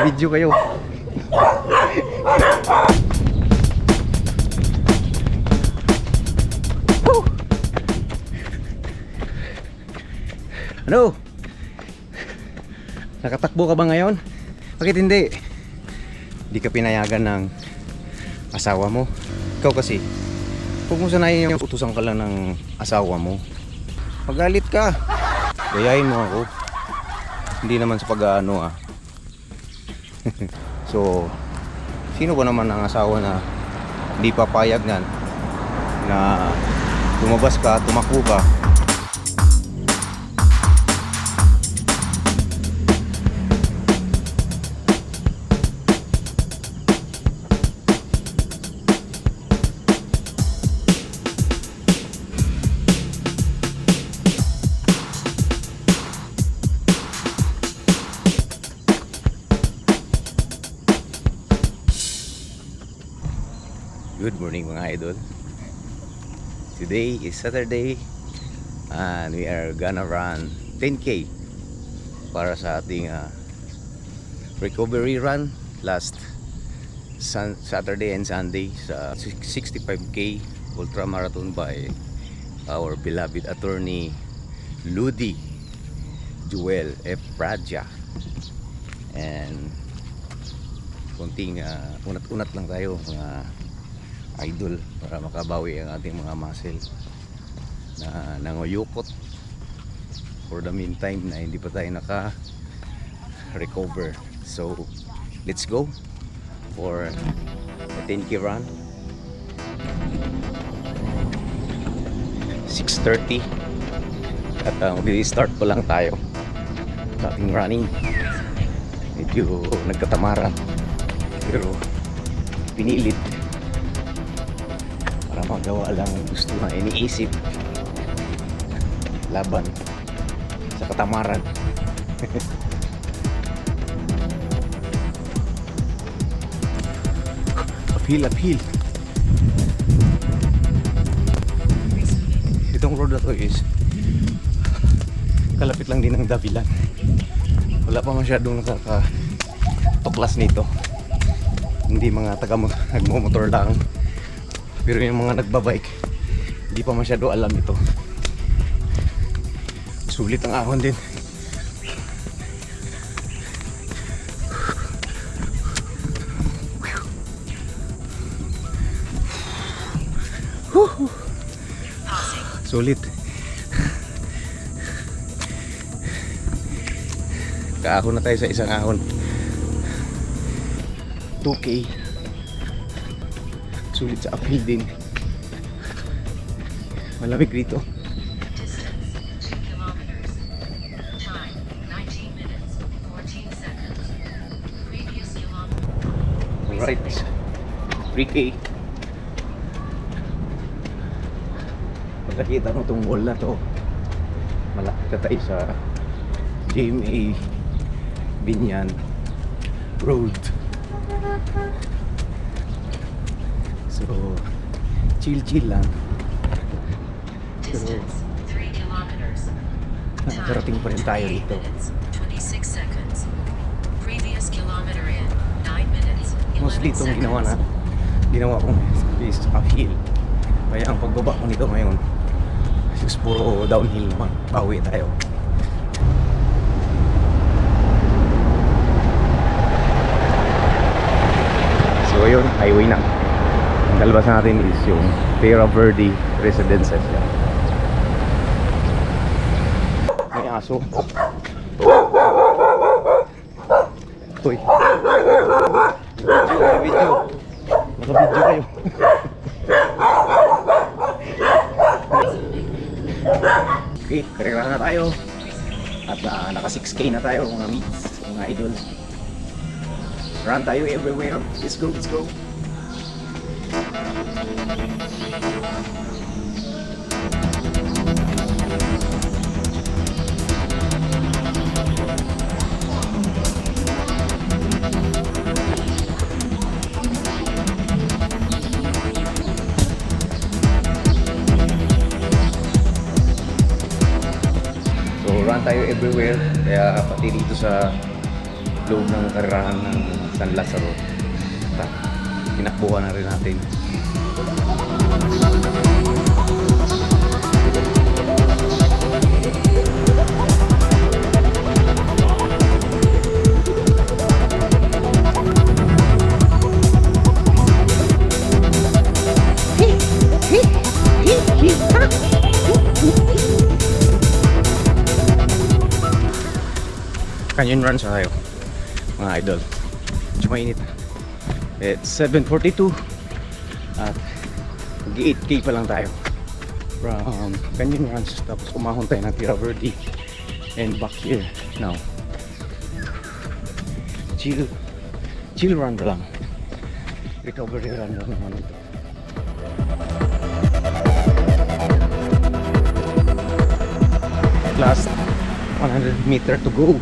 Naka-video kayo. Ano? Nakatakbo ka ba ngayon? Bakit hindi? Hindi ka pinayagan ng asawa mo. Ikaw kasi, huwag mo sanayin yung utusan ka lang ng asawa mo. Magalit ka. Gayahin mo ako. Hindi naman sa pag-aano ah. So, sino ba naman ang asawa na hindi papayag na lumabas ka, tumakbo ka? Good morning mga idol. Today is Saturday and we are gonna run 10K para sa ating recovery run last Saturday and Sunday sa 65K ultra marathon by our beloved attorney Ludi Joel F. Pradja. And konting unat-unat lang tayo mga idol para makabawi ang ating mga muscle na nanguyukot for the meantime na hindi pa tayo naka-recover. So let's go for a 10K run. 6:30 at mag-start pa lang tayo sa ating running. Medyo nagkatamaran pero pinilit para magawa lang ang gusto na iniisip laban sa katamaran. Uphill. Itong road na to is kalapit lang din ng Davilan. Wala pa masyadong nakakatuklas nito. Hindi mga nagmo-motor lang. Pero yung mga nagbabike, hindi pa masyado alam ito. Sulit ang ahon din. Sulit. Kaahon na tayo sa isang ahon. 2K. Sulit sa uphill din. Malamig rito. Alright, 3K. Pagkakita mo itong wall na to, malapit na tayo sa GMA Binyan Road. So, chill lang. Pero nakarating pa rin tayo dito. Mostly itong ginawa kong is uphill. Kaya ang pagbaba ko nito ngayon is puro downhill naman. Pauwi tayo. So yun, highway na. Ang dalabas natin is yung Terra Verde Residences. May aso. Uy. Video. Naka-video kayo. Okay, karera na tayo. At naka 6K na tayo mga meets, mga idol. Run tayo everywhere. Let's go. Run tayo everywhere, kaya pati dito sa loob ng karerahan ng San Lazaro. Tinakbuhan na rin natin. Canyon run tayo mga idol. Medyo mainit. It's 7:42 at mag-8K pa lang tayo from Canyon Runs. Tapos umahon tayo ng Tierra Verde and back here now. Chill run lang. Recovery run lang naman ito. Last 100 meter to go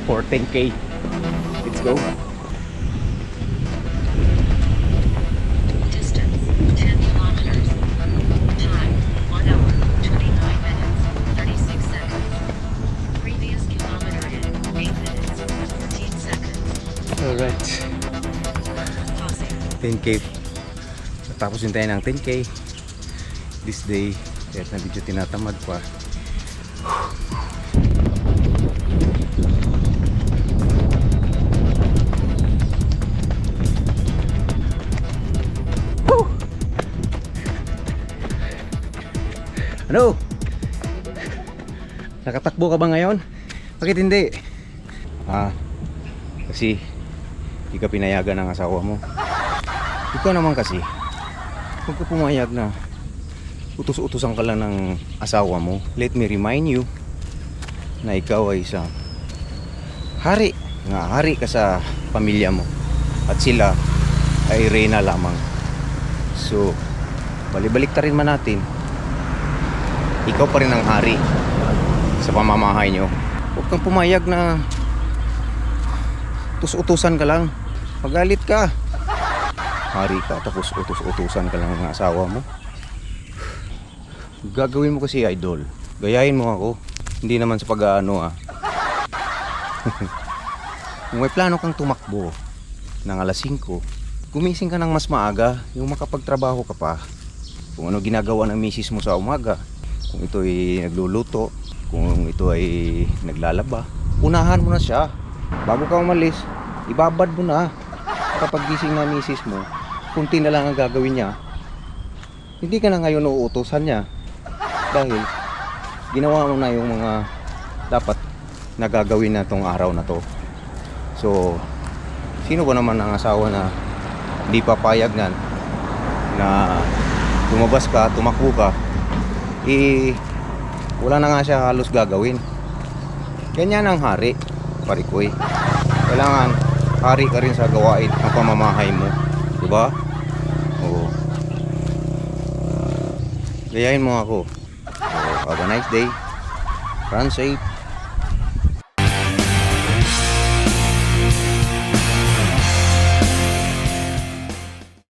for 10K. Let's go. Distance 10 kilometers. Time 1 hour 29 minutes 36 seconds. Previous kilometer in 8 minutes 14 seconds. Alright. Pausing. 10K. Tapos yung tayo ng 10K this day. Kahit na medyo tinatamad pa. Ano? Nakatakbo ka ba ngayon? Bakit hindi? Kasi hindi ka pinayagan ng asawa mo. Ikaw naman kasi, huwag ka pumayag na utos-utosan ka lang ng asawa mo. Let me remind you na ikaw ay isang hari. Hari ka sa pamilya mo. At sila ay reyna lamang. So, balibalik ta rin man natin. Ikaw pa rin ang hari sa pamamahay nyo. Huwag kang pumayag na utos-utusan ka lang. Magalit ka. Hari ka tapos utos-utusan ka lang ng asawa mo. Gagawin mo kasi idol. Gayahin mo ako. Hindi naman sa pag-aano Kung may plano kang tumakbo ng alas 5, gumising ka ng mas maaga yung makapagtrabaho ka pa. Kung ano ginagawa ng misis mo sa umaga, kung ito ay nagluluto, kung ito ay naglalaba, unahan mo na siya. Bago ka umalis, ibabad mo na. Kapag gising na misis mo, kunti na lang ang gagawin niya. Hindi ka na ngayon uutusan niya. Dahil ginawa mo na yung mga dapat na gagawin na tong araw na to. So, sino ba naman ang asawa na hindi papayag na lumabas ka, tumakbo ka, wala na nga siya halos gagawin. Ganyan ang hari, parikoy. Kailangan hari ka rin sa gawain ng pamamahay mo, diba? Oo. Gayahin mo ako. So, have a nice day. Run safe.